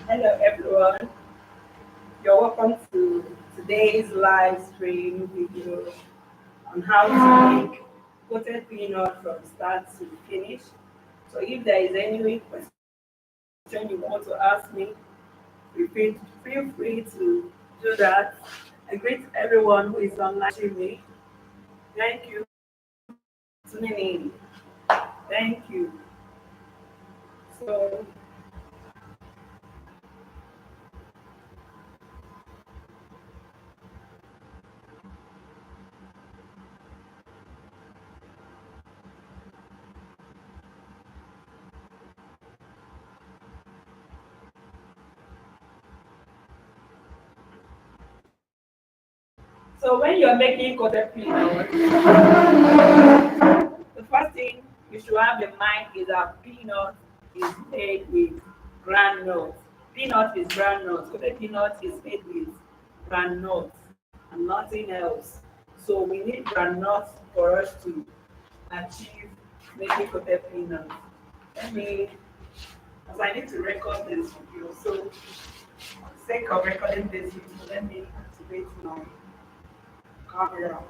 Hello everyone, you're welcome to today's live stream video on how to make coated peanut from start to finish. So if there is any question you want to ask me, feel free to do that. I greet everyone who is online with me. Thank you for tuning in. Thank you. So so when you're making coated peanut, the first thing you should have in mind is that peanut is made with groundnuts. Peanut is groundnuts. Coated peanut is made with groundnuts and nothing else. So we need groundnuts for us to achieve making coated peanut. Let me, as I need to record this video, so for the sake of recording this video, let me activate my camera.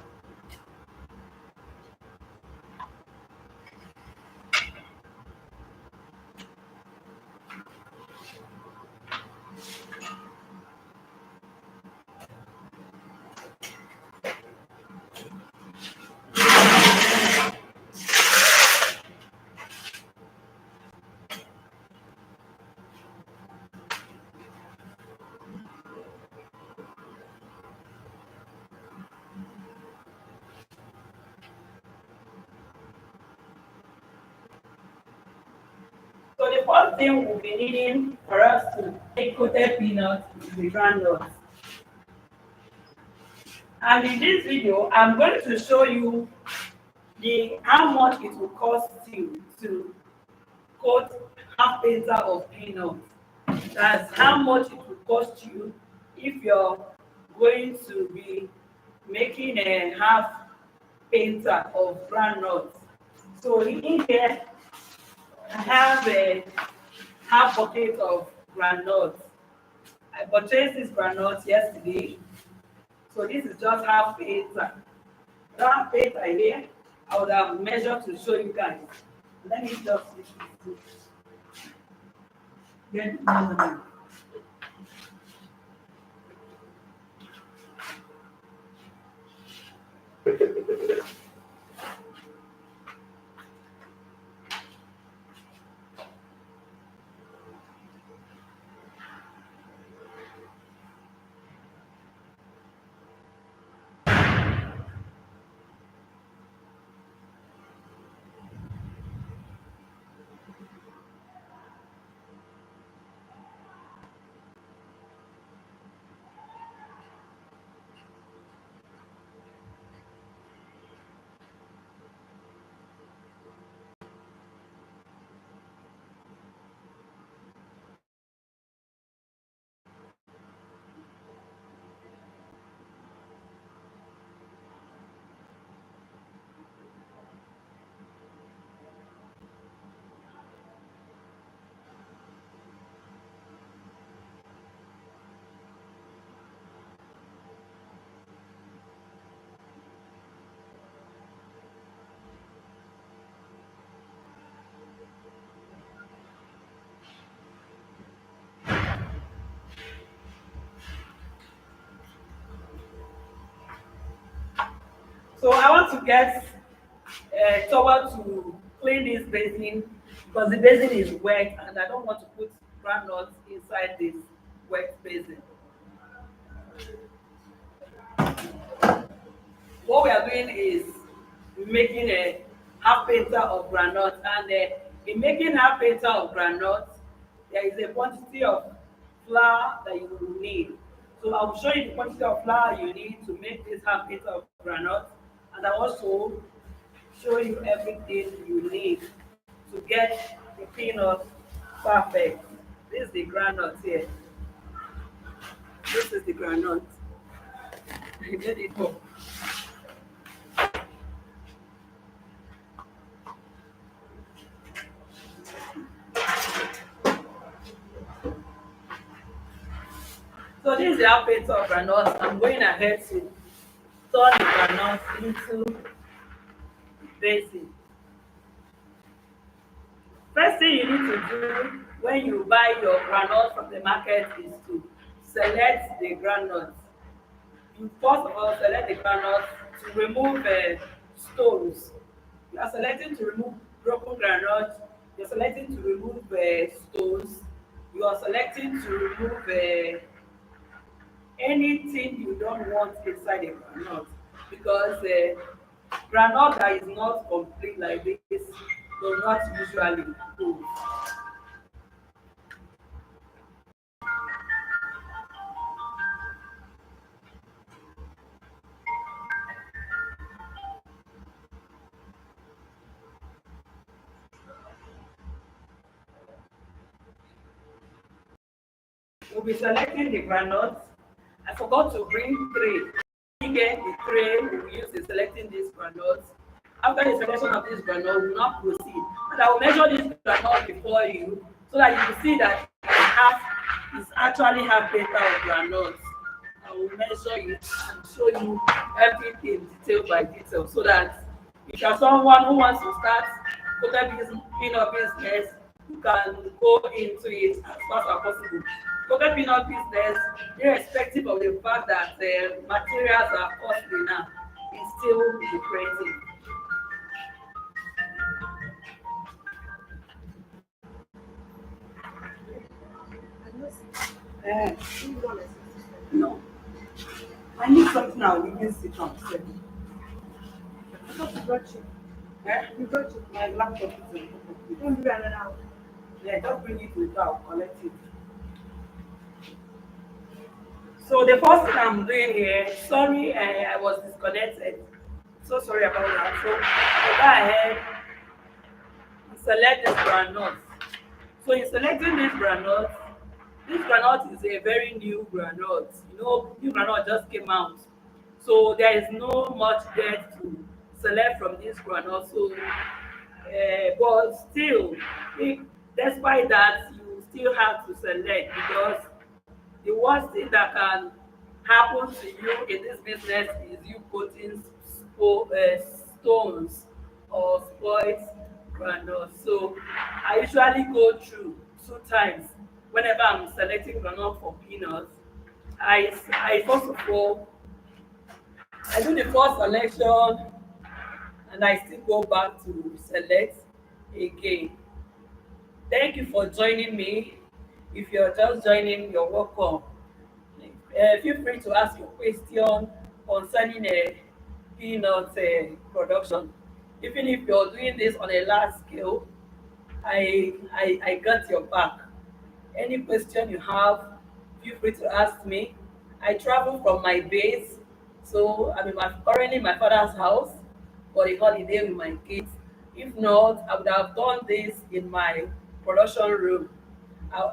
So the first thing we'll be needing for us to make coated peanuts is the groundnuts. And in this video, I'm going to show you the how much it will cost you to coat half painter of peanuts. That's how much it will cost you if you're going to be making a half painter of groundnuts. So in here, I have a half bucket of groundnuts. I purchased this groundnuts yesterday. So this is just half painter. That painter here, I would have measured to show you guys. Let me just get the measurement. So I want to get towel to clean this basin because the basin is wet and I don't want to put groundnuts inside this wet basin. What we are doing is making a half painter of groundnut, and in making half painter of groundnut there is a quantity of flour that you will need. So I will show you the quantity of flour you need to make this half painter of groundnut, and I also show you everything you need to get the peanut perfect. This is the groundnut here. This is the groundnut. Get it up. So this is the outfit of granite. I'm going ahead to turn the granite into basin. First thing you need to do when you buy your granite from the market is to select the granite. You first of all select the granite to remove stones. You are selecting to remove broken granite. You're selecting to remove stones. You are selecting to remove anything you don't want inside a groundnut, because groundnut that is not complete like this does not usually go. We'll be selecting the groundnut. I forgot to bring tray. Get the tray we will use in selecting these groundnuts. After the selection of this groundnut, we will not proceed. And I will measure this groundnut before you so that you will see that half is actually half paper of groundnuts. I will measure it and show you everything detail by detail so that if you are someone who wants to start peanut business, you can go into it as fast as possible. Cocoa peanut business, irrespective of the fact that materials are costly now, is still lucrative. Uh, no, I need something I will even sit on. I thought you brought you. You brought you. My laptop is in. Don't do that now. Yeah, just bring it with I'll collect it. So the first thing I'm doing here, sorry, I was disconnected. So sorry about that. So I go ahead and select this groundnut. So in selecting this groundnut is a very new groundnut. You know, new groundnut just came out. So there is no much there to select from this groundnut. So, but still, if, despite that, you still have to select, because the worst thing that can happen to you in this business is you putting stones or spoiled groundnut. So I usually go through two times whenever I'm selecting groundnut for peanuts. I first of all I do the first selection and I still go back to select again. Thank you for joining me. If you're just joining, you're welcome. Feel free to ask your question concerning peanut production. Even if you're doing this on a large scale, I got your back. Any question you have, feel free to ask me. I travel from my base, so I'm currently in my father's house for a holiday with my kids. If not, I would have done this in my production room.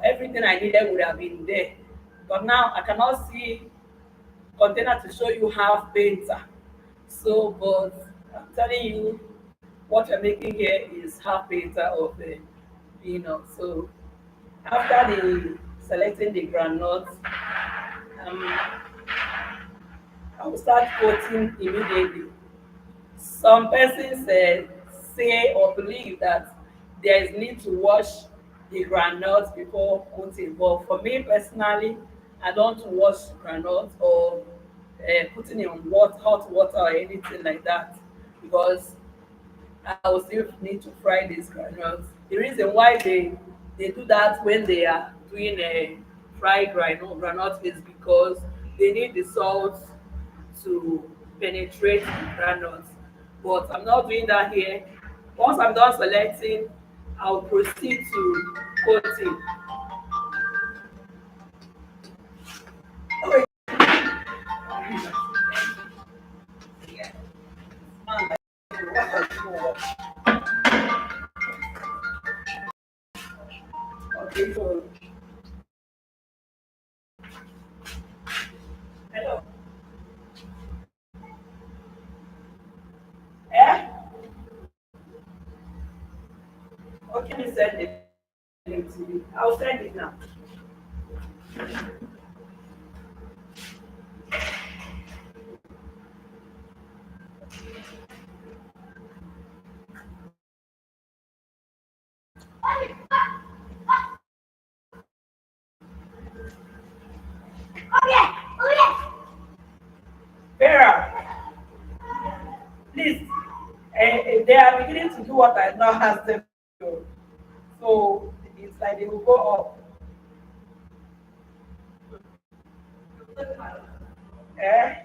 Everything I needed would have been there. But now I cannot see container to show you half painter. So, but I'm telling you, what we're making here is half painter of the peanut. So after the selecting the groundnut, um, I will start coating immediately. Some persons say or believe that there is need to wash the groundnut before coating, but for me personally, I don't wash groundnut or putting in hot water or anything like that, because I will still need to fry these granules. The reason why they do that when they are doing a fried granite is because they need the salt to penetrate the granules. But I'm not doing that here. Once I'm done selecting, I'll proceed to coating. Oh, yeah. Okay, so hello. Yeah? Okay, let me send the link to you. I'll send it now. Vera, please, they are beginning to do what I now asked them to do. So it's like they will go up. Eh?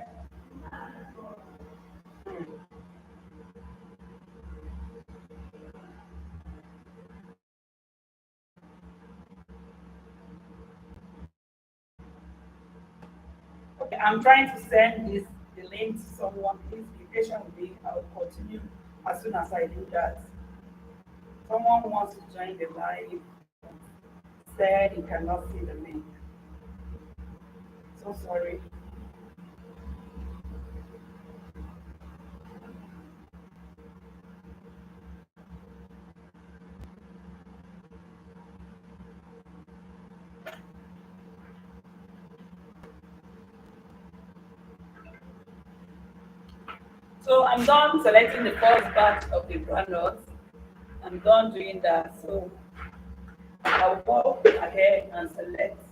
Okay, I'm trying to send the link to someone. Please be patient with me. I'll continue as soon as I do that. Someone wants to join the live, said he cannot see the link. So sorry. So I'm done selecting the first batch of the granules. I'm done doing that. So I'll go ahead and select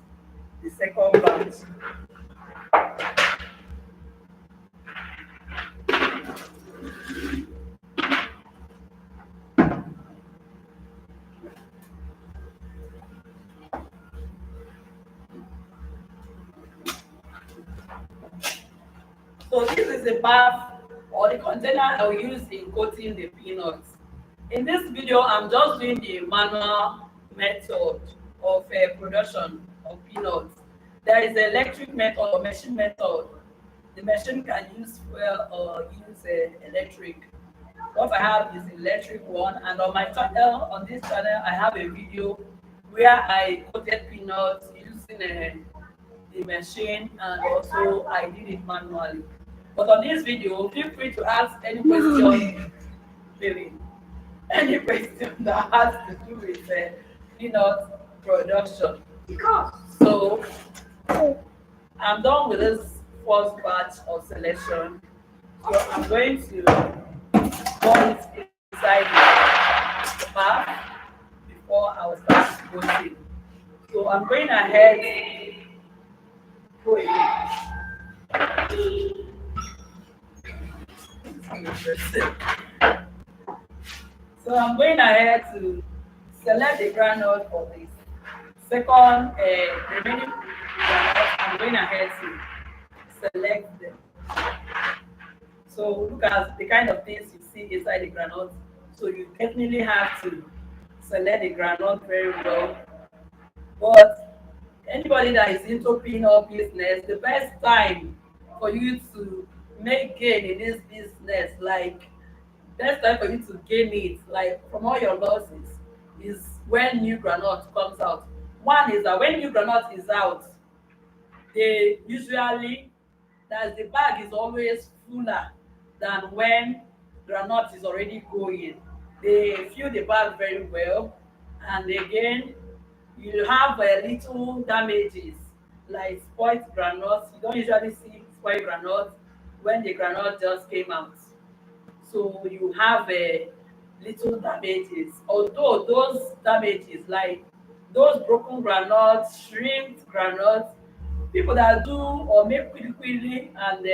the second batch. So this is the bath or the container I will use in coating the peanuts. In this video, I'm just doing the manual method of production of peanuts. There is the electric method or machine method. The machine can use fuel or use electric. What I have is electric one, and on my channel, on this channel, I have a video where I coated peanuts using the machine, and also I did it manually. But on this video, feel free to ask any question, really, any question that has to do with peanut production. So I'm done with this first batch of selection. So I'm going to pour it inside the bath before I will start coating. So I'm going ahead with so I'm going ahead to select the granule for this second remaining granule. I'm going ahead to select them. So look at the kind of things you see inside the granule. So you definitely have to select the granule very well. But anybody that is into peanut business, the best time for you to make gain in this business, like best time for you to gain it, like from all your losses, is when new granite comes out. One is that when new granite is out, they usually that the bag is always fuller than when granite is already going. They fill the bag very well, and again you have little damages like spoiled groundnut. You don't usually see spoiled groundnut when the groundnut just came out. So you have little damages. Although those damages, like those broken groundnuts, shrimped groundnuts, people that do or make kwili and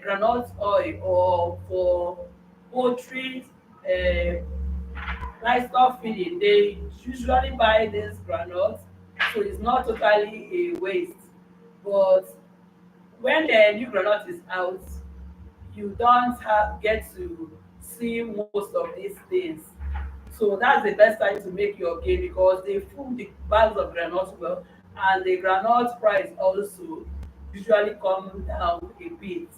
groundnut oil or for poultry um livestock feeding, they usually buy this groundnut, so it's not totally a waste. But when the new groundnut is out, you don't get to see most of these things. So that's the best time to make your gain because they full the bags of groundnut well, and the groundnut price also usually come down a bit,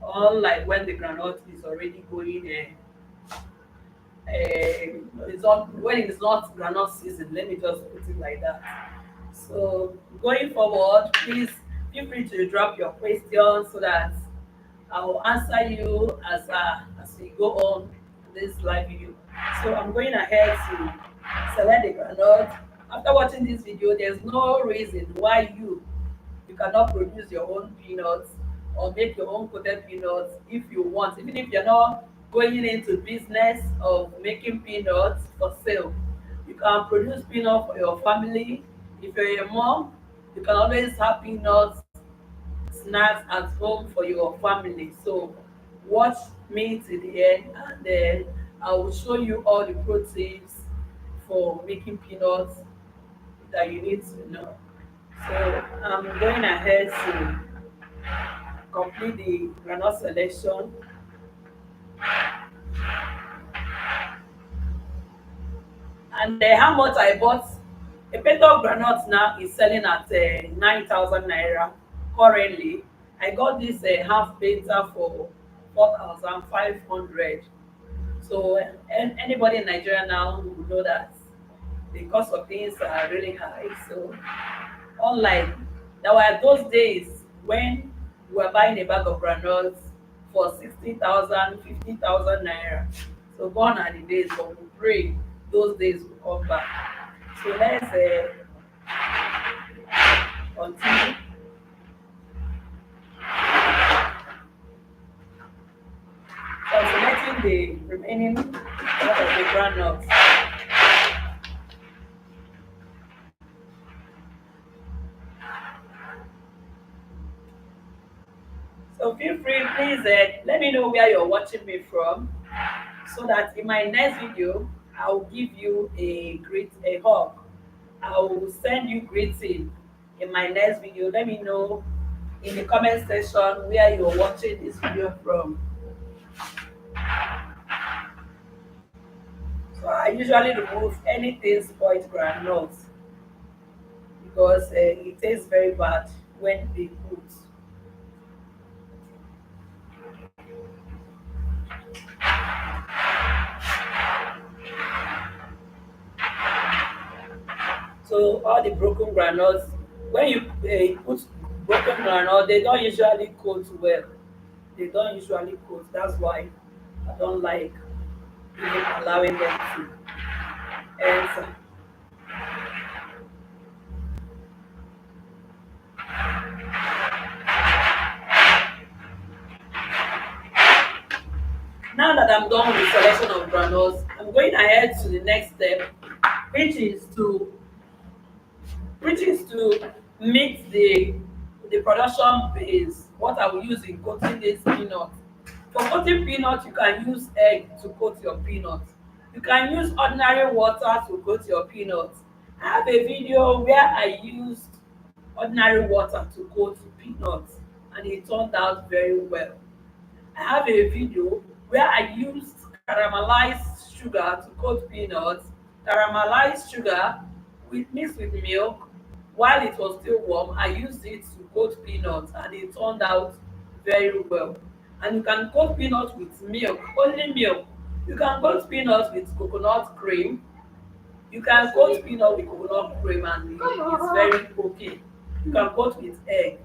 unlike when the groundnut is already going it's not when it's not groundnut season, let me just put it like that. So going forward, please feel free to drop your questions so that I will answer you as we go on this live video. So I'm going ahead to select the groundnut. After watching this video, there's no reason why you cannot produce your own peanuts or make your own coated peanuts if you want, even if you're not going into business of making peanuts for sale. You can produce peanuts for your family. If you're a mom, you can always have peanuts snacks at home for your family. So watch me to the end, and then I will show you all the pro tips for making peanuts that you need to know. So I'm going ahead to complete the groundnut selection. And how much I bought a paper of groundnut now is selling at 9,000 naira currently. I got this half paper for 4,500. So anybody in Nigeria now will know that the cost of things are really high. So unlike there were those days when we were buying a bag of groundnuts for 60,000, 50,000 naira. So gone are the days, but we pray those days will come back. So let's continue. So I'm selecting the remaining part of the groundnuts. So feel free, please let me know where you're watching me from, so that in my next video I will give you a hug. I will send you greeting in my next video. Let me know in the comment section where you're watching this video from. So I usually remove anything spoiled groundnuts because it tastes very bad when they cook. So all the broken groundnuts, when you put broken groundnut, they don't usually coat well. They don't usually coat. That's why I don't like even allowing them to enter. Now that I'm done with the selection of granules, I'm going ahead to the next step, which is to which is to meet the production base. What I will use in coating this peanut. For coating peanut, you can use egg to coat your peanut. You can use ordinary water to coat your peanut. I have a video where I used ordinary water to coat peanuts, and it turned out very well. I have a video where I used caramelized sugar to coat peanuts. Caramelized sugar mixed with milk. While it was still warm, I used it to coat peanuts, and it turned out very well. And you can coat peanuts with milk, only milk. You can coat peanuts with coconut cream. You can coat peanut with coconut cream, and it's very okay. You can coat with egg.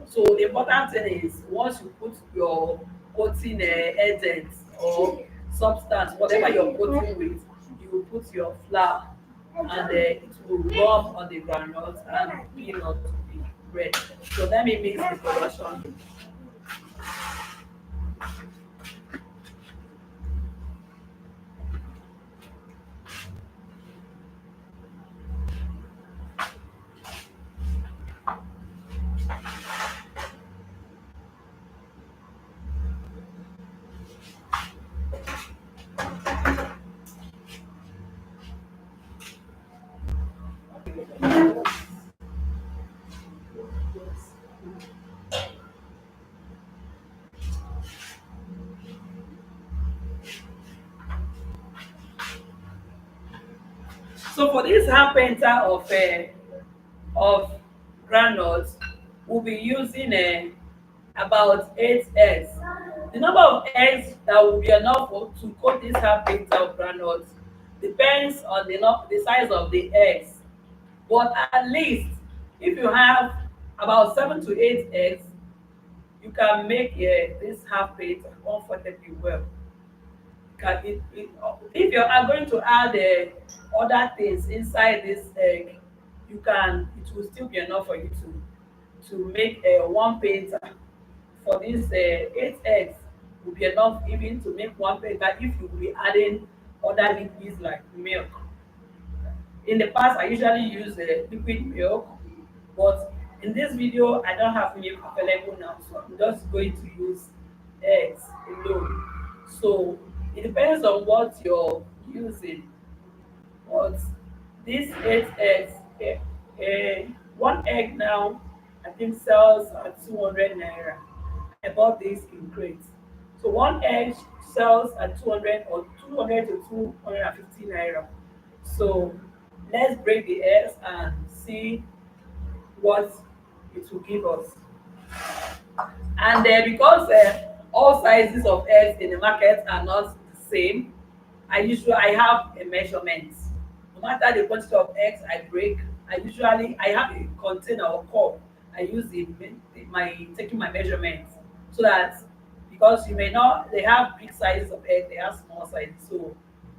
So the important thing is once you put your coating agent or substance, whatever you're coating with, you will put your flour, and it will rub on the groundnut and peanut to be red. So let me mix the production. So for this half penta of groundnuts, we'll be using about 8 eggs. The number of eggs that will be enough to coat this half penta of groundnuts depends on the size of the eggs. But at least if you have about 7 to 8 eggs, you can make this half penta comfortably well. If you are going to add other things inside this egg, you can it will still be enough for you to make one painter. For this 8 eggs will be enough even to make one painter if you will be adding other liquids like milk. In the past I usually use liquid milk, but in this video I don't have milk available now, so I'm just going to use eggs alone. So it depends on what you're using, but these 8 eggs, one egg now I think sells at 200 naira. I bought this in crates. So one egg sells at 200 or 200 to 250 naira. So let's break the eggs and see what it will give us. And because all sizes of eggs in the market are not the same, I have a measurement. No matter the quantity of eggs I break, I have a container or cup. I use my taking my measurements, so that because you may not they have big sizes of egg, they have small sizes. So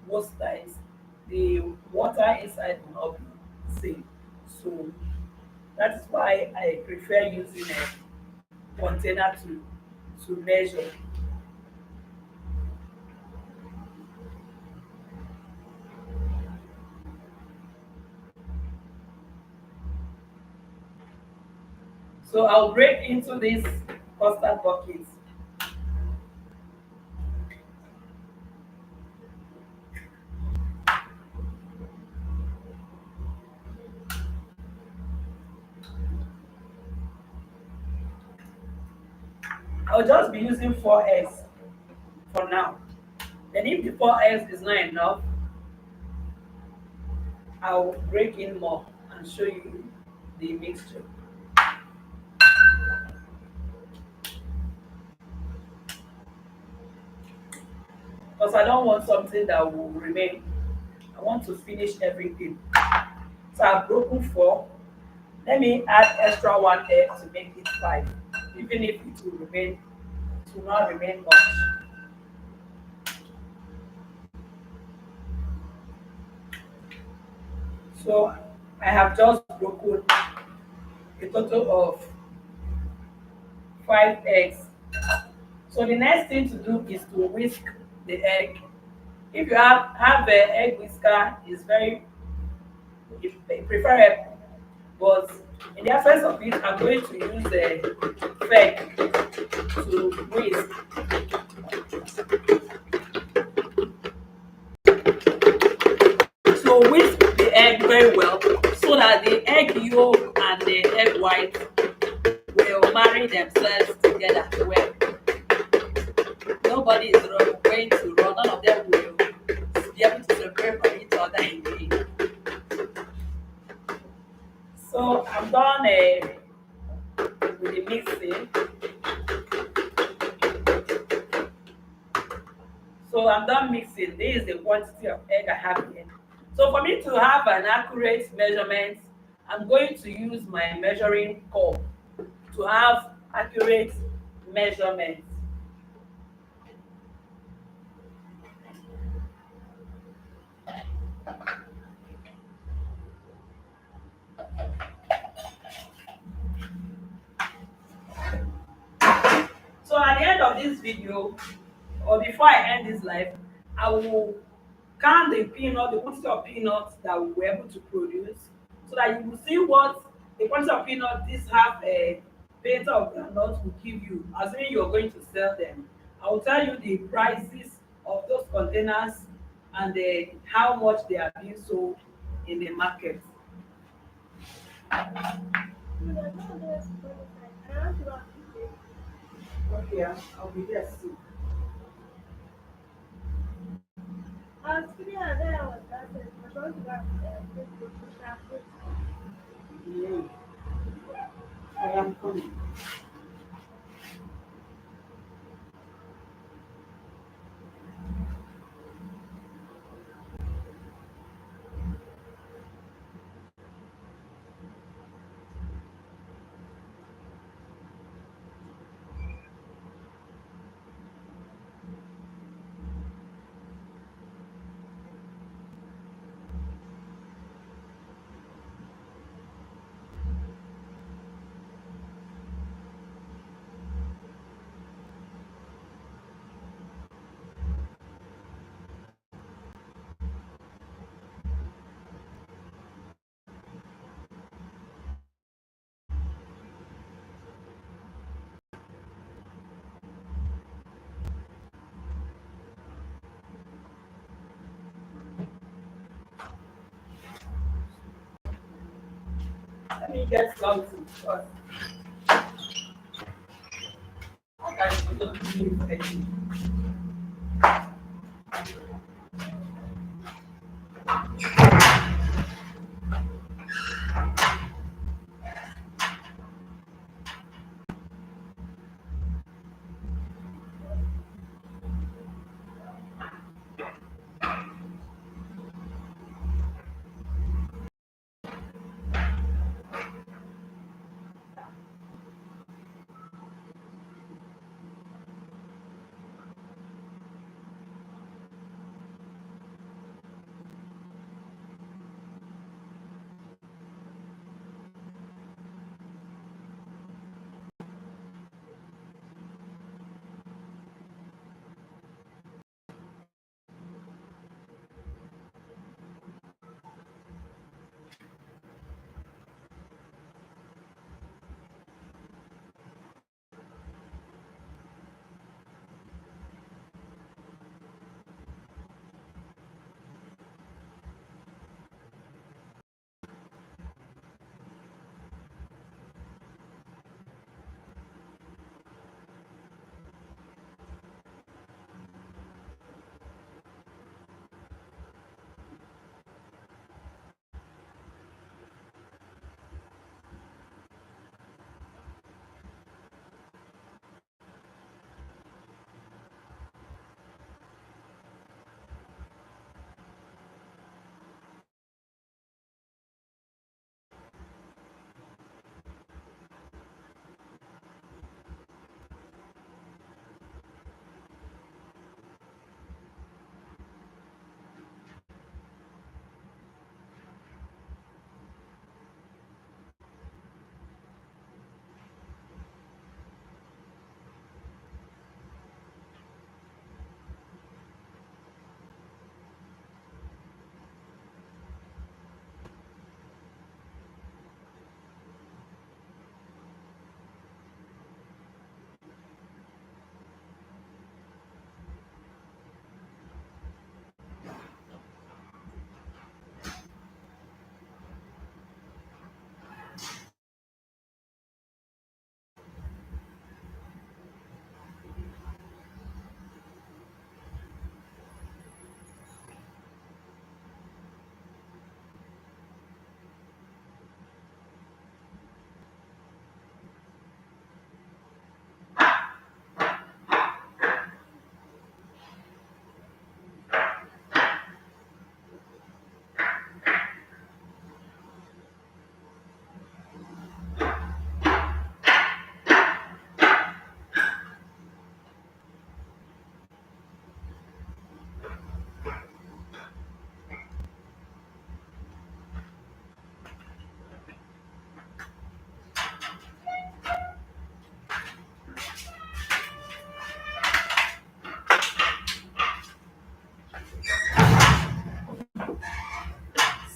most times the water inside will not be the same. So that is why I prefer using a container to measure. So I'll break into this custard bucket. I'll just be using 4 eggs for now. Then if the 4 eggs is not enough, I'll break in more and show you the mixture. Because I don't want something that will remain. I want to finish everything. So I've broken 4. Let me add extra 1 egg to make it 5. Even if it will remain, it will not remain much. So I have just broken a total of 5 eggs. So the next thing to do is to whisk the egg. If you have an egg whisker, is very preferable. But in the absence of it, I'm going to use a feg to whisk. So whisk the egg very well so that the egg yolk and the egg white will marry themselves together well. Nobody is going to run, none of them will be able to separate from each other again. So I'm done with the mixing. So I'm done mixing. This is the quantity of egg I have here. So for me to have an accurate measurement, I'm going to use my measuring cup to have accurate measurements. So at the end of this video, or before I end this live, I will count the peanut, the quantity of peanuts that we were able to produce, so that you will see what the quantity of peanut this half a painter of groundnut will give you, assuming you're going to sell them. I will tell you the prices of those containers and how much they are being sold in the market. No, I don't know what's the time. I want to go and eat it. Okay, I'll be there soon. I was feeling and then I was dancing. I was going to go and take the social food. Yeah, I am coming. Let me get something first. I should not be ready.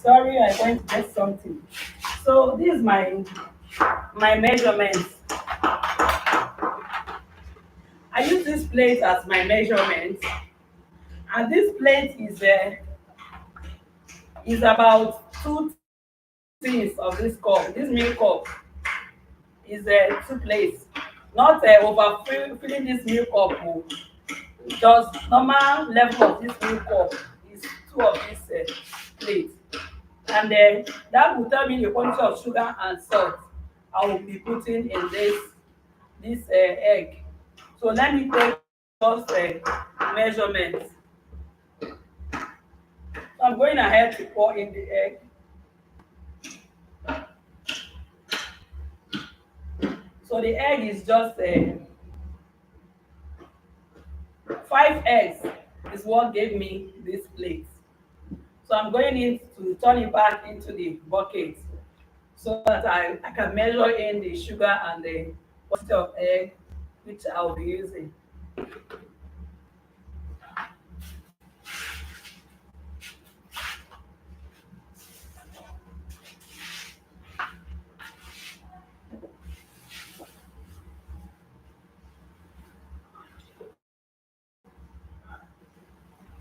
Sorry, I went to get something. So this is my measurements. I use this plate as my measurement, and this plate is about 2 things of this cup, this milk cup is 2 plates. Not filling this milk cup. Oh. Just normal level of this milk cup is two of these plates. And then that will tell me the quantity of sugar and salt I will be putting in this egg. So let me take just measurements. So I'm going ahead to pour in the egg. So the egg is just 5 eggs is what gave me this plate. So I'm going in to turn it back into the bucket so that I can measure in the sugar and the quantity of egg which I'll be using.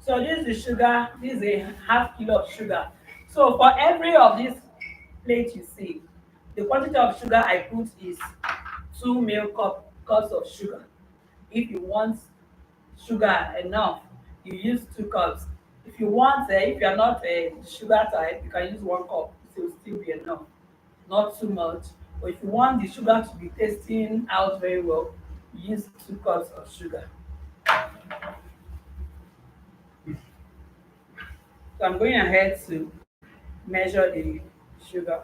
So this is the sugar, this is a half kilo of sugar. So for every of these plate you see, the quantity of sugar I put is 2 cups of sugar. If you want sugar enough, you use 2 cups. If you want, if you are not a sugar type, you can use 1 cup. It will still be enough, not too much. But if you want the sugar to be tasting out very well, use 2 cups of sugar. So I'm going ahead to measure the sugar.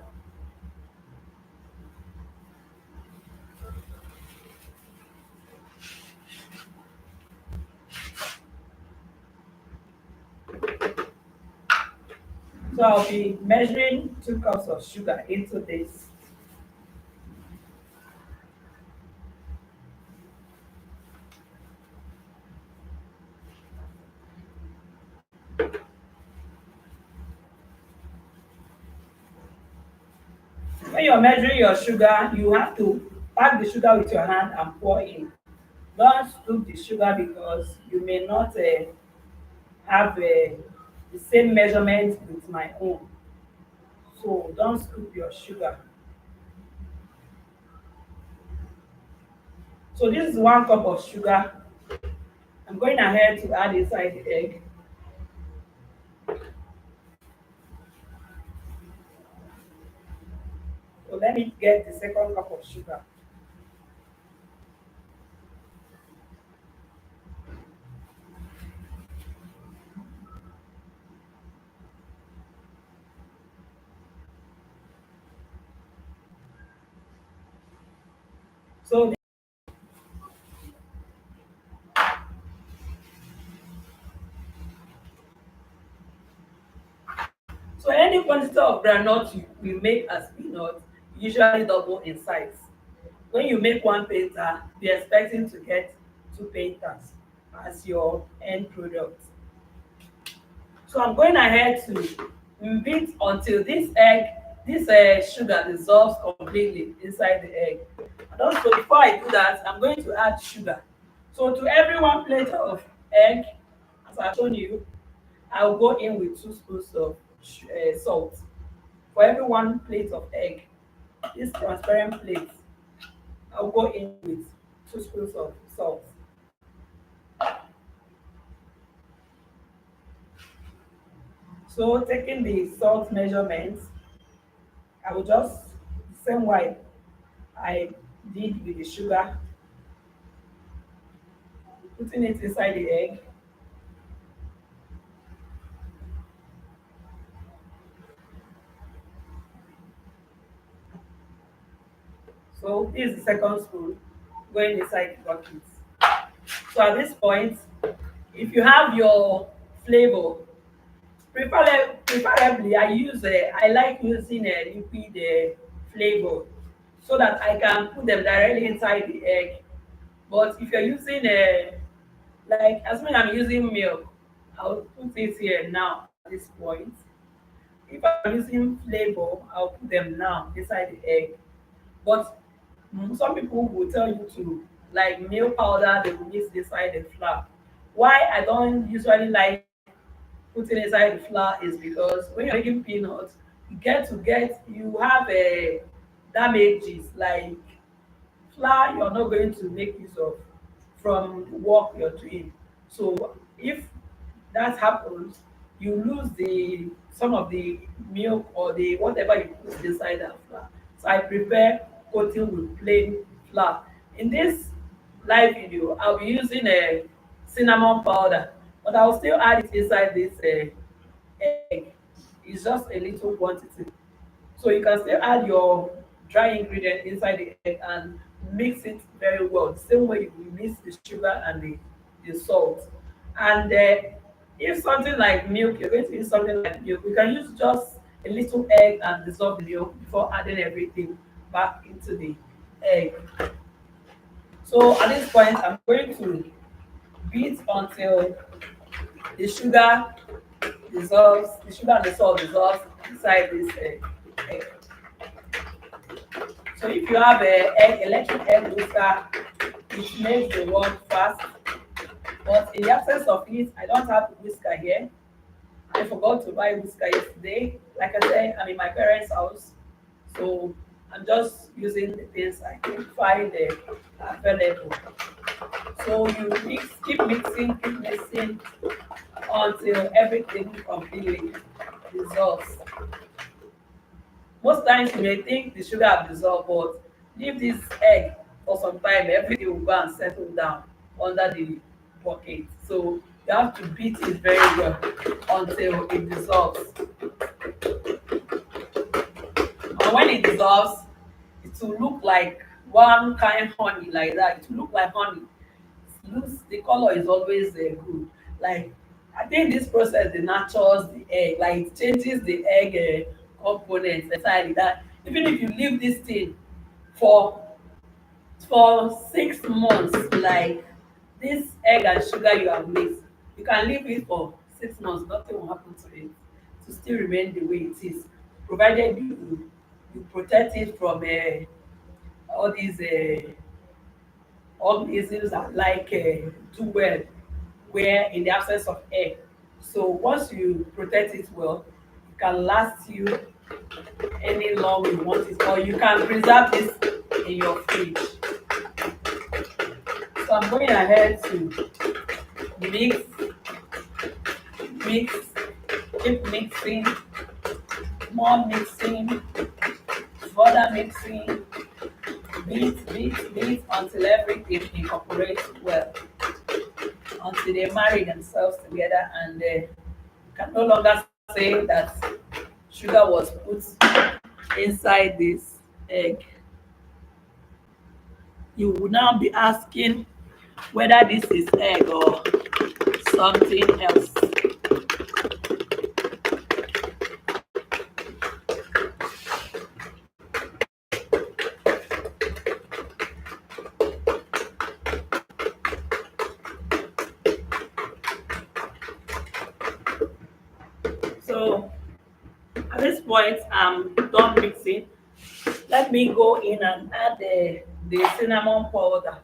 So I'll be measuring 2 cups of sugar into this. When you're measuring your sugar, you have to pack the sugar with your hand and pour in. Don't scoop the sugar because you may not have the same measurement with my own. So don't scoop your sugar. So this is 1 cup of sugar. I'm going ahead to add inside the egg. So let me get the second cup of sugar. So so any quantity of groundnut you make as peanut usually double in size. When you make one painter, be expecting to get two painters as your end product. So I'm going ahead to beat until this sugar dissolves completely inside the egg. And also before I do that, I'm going to add sugar. So to every 1 plate of egg, as I've shown you, I will go in with 2 spoons of salt. For every 1 plate of egg, this transparent plate, I'll go in with 2 spoons of salt. So taking the salt measurements, I will just the same way I did with the sugar, putting it inside the egg. So this is the second spoon going inside the bucket. So at this point, if you have your flavor, preferably I like using a liquid flavor so that I can put them directly inside the egg. But if you're using like as when I'm using milk, I'll put it here now at this point. If I'm using flavor, I'll put them now inside the egg. But some people will tell you to like milk powder, they will mix inside the flour. Why I don't usually like putting inside the flour is because when you're making peanuts, you have damages like flour you're not going to make use of from the work you're doing. So if that happens, you lose the some of the milk or the whatever you put inside that flour. So I prefer coating with plain flour. In this live video, I'll be using a cinnamon powder, but I'll still add it inside this egg. It's just a little quantity. So you can still add your dry ingredient inside the egg and mix it very well. The same way you mix the sugar and the salt. And if something like milk, you're going to use something like milk, you can use just a little egg and dissolve the milk before adding everything back into the egg. So at this point, I'm going to beat until the sugar the sugar and the salt dissolves inside this egg. So if you have a electric egg whisker, it makes the work fast. But in the absence of it, I don't have a whisker here. I forgot to buy whisker yesterday. Like I said, I'm in my parents' house, so I'm just using the things I can find available. So you keep mixing until everything completely dissolves. Most times you may think the sugar have dissolved, but leave this egg for some time, everything will go and settle down under the bucket. So you have to beat it very well until it dissolves. And when it dissolves, it will look like one kind honey like that. It will look like honey. Looks the color is always good. Like I think this process dey natures the egg, like it changes the egg components inside that. Even if you leave this thing for 6 months, like this egg and sugar you have mixed, you can leave it for 6 months, nothing will happen to it. To still remain the way it is, provided you protect it from all these organisms that like do well where in the absence of air. So once you protect it well, it can last you any long you want it, or you can preserve this in your fridge. So I'm going ahead to mix, mix, keep mixing, more mixing, further mixing, beat until everything incorporates well, until they marry themselves together and can no longer say that sugar was put inside this egg. You will now be asking whether this is egg or something else. So at this point, I'm done mixing. Let me go in and add the cinnamon powder,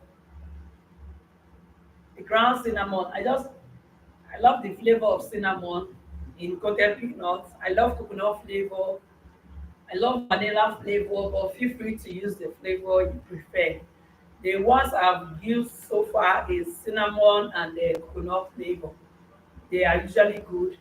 the ground cinnamon. I love the flavor of cinnamon in coated peanuts. I love coconut flavor. I love vanilla flavor, but feel free to use the flavor you prefer. The ones I've used so far is cinnamon and the coconut flavor. They are usually good.